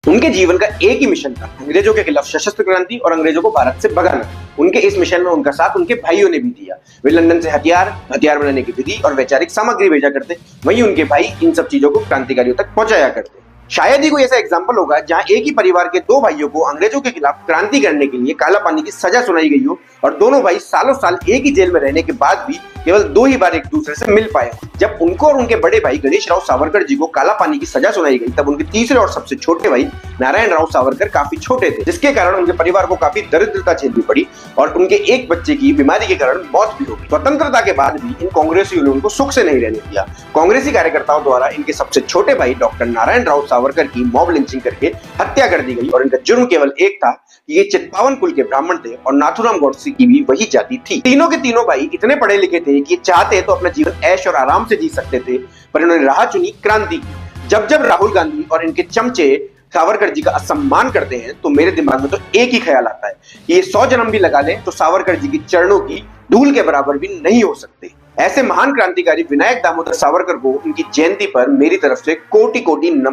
उनके जीवन का एक ही मिशन था, अंग्रेजों के खिलाफ सशस्त्र क्रांति और अंग्रेजों को भारत से भगाना। उनके इस मिशन में उनका साथ उनके भाइयों ने भी दिया। वे लंदन से हथियार बनाने की विधि और वैचारिक सामग्री भेजा करते, वहीं उनके भाई इन सब चीजों को क्रांतिकारियों तक पहुंचाया करते। शायद ही कोई ऐसा एग्जाम्पल होगा जहां एक ही परिवार के दो भाइयों को अंग्रेजों के खिलाफ क्रांति करने के लिए काला पानी की सजा सुनाई गई हो और दोनों भाई सालों साल एक ही जेल में रहने के बाद भी केवल 2 ही बार एक दूसरे से मिल पाए। जब उनको और उनके बड़े भाई गणेश राव सावरकर जी को काला पानी की सजा सुनाई गई, तब उनके तीसरे और सबसे छोटे भाई नारायण राव सावरकर काफी छोटे थे, जिसके कारण उनके परिवार को काफी दरिद्रता झेलनी पड़ी और उनके एक बच्चे की बीमारी के कारण मौत भी हो गई। स्वतंत्रता के बाद भी इन कांग्रेसियों ने उनको सुख से नहीं रहने दिया। कांग्रेसी कार्यकर्ताओं द्वारा इनके सबसे छोटे भाई डॉक्टर नारायण राव सावरकर की मॉब लिंचिंग करके हत्या कर दी गई और इनका जुर्म केवल एक था कि ये चित्पावन कुल के ब्राह्मण थे और नाथुराम गोडसे की भी वही जाति थी। तीनों के तीनों भाई इतने पढ़े लिखे थे कि चाहते तो अपना जीवन ऐश और आराम से जी सकते थे, पर इन्होंने राह चुनी क्रांति की। जब जब राहुल गांधी और इनके चमचे सावरकर जी का असम्मान करते हैं तो मेरे दिमाग में तो एक ही ख्याल आता है कि ये 100 जन्म भी लगा ले तो सावरकर जी की चरणों की धूल के बराबर भी नहीं हो सकते। ऐसे महान क्रांतिकारी विनायक दामोदर सावरकर को उनकी जयंती पर मेरी तरफ से कोटि कोटि नमन।